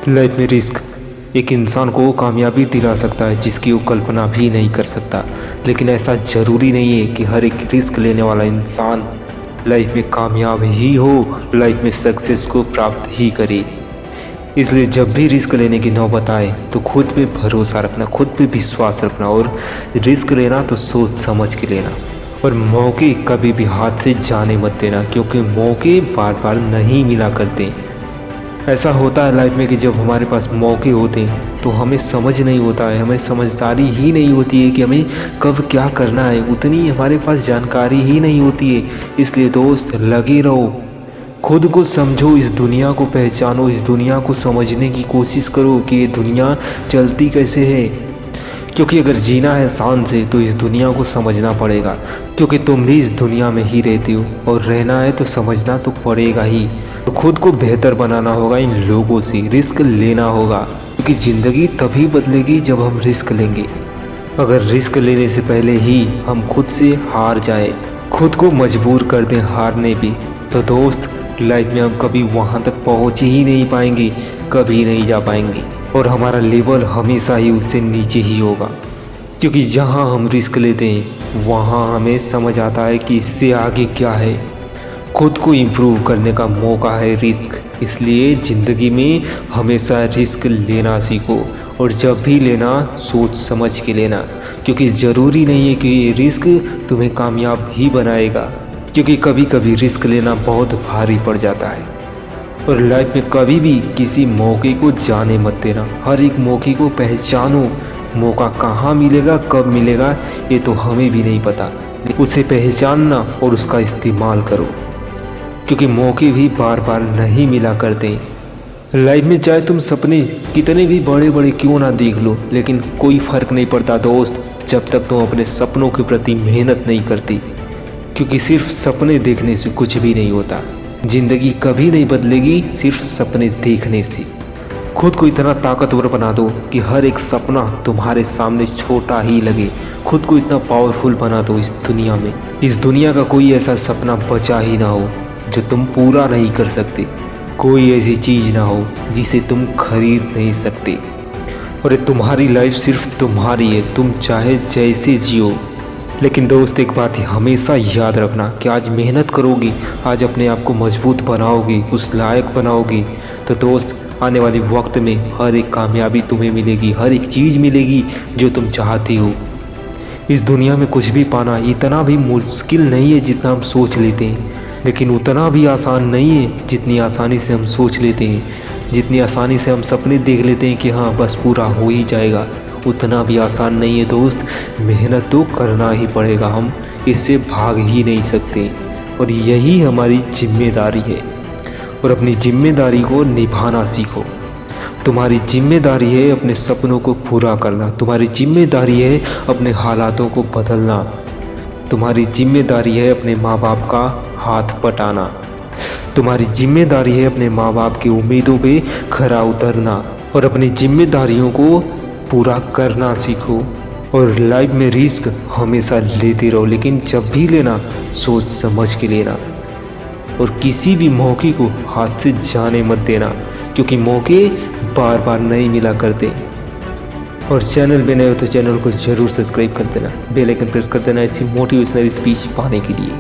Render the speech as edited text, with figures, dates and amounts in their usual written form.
Life में risk एक इंसान को कामयाबी दिला सकता है जिसकी वो कल्पना भी नहीं कर सकता। लेकिन ऐसा ज़रूरी नहीं है कि हर एक रिस्क लेने वाला इंसान लाइफ में कामयाब ही हो, लाइफ में सक्सेस को प्राप्त ही करे। इसलिए जब भी रिस्क लेने की नौबत आए तो खुद पे भरोसा रखना, खुद पे विश्वास रखना और रिस्क लेना तो सोच समझ के लेना। और मौके कभी भी हाथ से जाने मत देना, क्योंकि मौके बार बार नहीं मिला करते। ऐसा होता है लाइफ में कि जब हमारे पास मौके होते हैं तो हमें समझ नहीं होता है, हमें समझदारी ही नहीं होती है कि हमें कब क्या करना है, उतनी हमारे पास जानकारी ही नहीं होती है। इसलिए दोस्त लगे रहो, खुद को समझो, इस दुनिया को पहचानो, इस दुनिया को समझने की कोशिश करो कि ये दुनिया चलती कैसे है। क्योंकि अगर जीना है शान से तो इस दुनिया को समझना पड़ेगा, क्योंकि तुम भी इस दुनिया में ही रहते हो और रहना है तो समझना तो पड़ेगा ही। तो खुद को बेहतर बनाना होगा, इन लोगों से रिस्क लेना होगा, क्योंकि ज़िंदगी तभी बदलेगी जब हम रिस्क लेंगे। अगर रिस्क लेने से पहले ही हम खुद से हार जाए, खुद को मजबूर कर दें हारने पे, तो दोस्त लाइफ में हम कभी वहाँ तक पहुँच ही नहीं पाएंगे, कभी नहीं जा पाएंगे और हमारा लेवल हमेशा ही उससे नीचे ही होगा। क्योंकि जहाँ हम रिस्क लेते हैं वहाँ हमें समझ आता है कि इससे आगे क्या है। खुद को इम्प्रूव करने का मौका है रिस्क। इसलिए ज़िंदगी में हमेशा रिस्क लेना सीखो, और जब भी लेना सोच समझ के लेना, क्योंकि ज़रूरी नहीं है कि ये रिस्क तुम्हें कामयाब ही बनाएगा। क्योंकि कभी कभी रिस्क लेना बहुत भारी पड़ जाता है। और लाइफ में कभी भी किसी मौके को जाने मत देना, हर एक मौके को पहचानो। मौका कहाँ मिलेगा, कब मिलेगा, ये तो हमें भी नहीं पता। उसे पहचानना और उसका इस्तेमाल करो, क्योंकि मौके भी बार बार नहीं मिला करते। लाइफ में चाहे तुम सपने कितने भी बड़े बड़े क्यों ना देख लो, लेकिन कोई फ़र्क नहीं पड़ता दोस्त जब तक तुम अपने सपनों के प्रति मेहनत नहीं करती। क्योंकि सिर्फ सपने देखने से कुछ भी नहीं होता। ज़िंदगी कभी नहीं बदलेगी सिर्फ सपने देखने से। खुद को इतना ताकतवर बना दो कि हर एक सपना तुम्हारे सामने छोटा ही लगे। खुद को इतना पावरफुल बना दो इस दुनिया का कोई ऐसा सपना बचा ही ना हो जो तुम पूरा नहीं कर सकते। कोई ऐसी चीज़ ना हो जिसे तुम खरीद नहीं सकते। और तुम्हारी लाइफ सिर्फ तुम्हारी है, तुम चाहे जैसे जियो। लेकिन दोस्त एक बात हमेशा याद रखना कि आज मेहनत करोगी, आज अपने आप को मजबूत बनाओगी, उस लायक बनाओगी, तो दोस्त आने वाले वक्त में हर एक कामयाबी तुम्हें मिलेगी, हर एक चीज़ मिलेगी जो तुम चाहती हो। इस दुनिया में कुछ भी पाना इतना भी मुश्किल नहीं है जितना हम सोच लेते हैं, लेकिन उतना भी आसान नहीं है जितनी आसानी से हम सोच लेते हैं। जितनी आसानी से हम सपने देख लेते हैं कि हाँ बस पूरा हो ही जाएगा, उतना भी आसान नहीं है दोस्त। मेहनत तो करना ही पड़ेगा, हम इससे भाग ही नहीं सकते। और यही हमारी जिम्मेदारी है, और अपनी जिम्मेदारी को निभाना सीखो। तुम्हारी जिम्मेदारी है अपने सपनों को पूरा करना, तुम्हारी जिम्मेदारी है अपने हालातों को बदलना, तुम्हारी जिम्मेदारी है अपने माँ बाप का हाथ पटाना, तुम्हारी जिम्मेदारी है अपने माँ बाप की उम्मीदों पे खरा उतरना और अपनी जिम्मेदारियों को पूरा करना सीखो। और लाइफ में रिस्क हमेशा लेते रहो, लेकिन जब भी लेना सोच समझ के लेना। और किसी भी मौके को हाथ से जाने मत देना, क्योंकि मौके बार बार नहीं मिला करते। और चैनल पे नए हो तो चैनल को जरूर सब्सक्राइब कर देना, बेल आइकन प्रेस कर देना ऐसी मोटिवेशनल स्पीच पाने के लिए।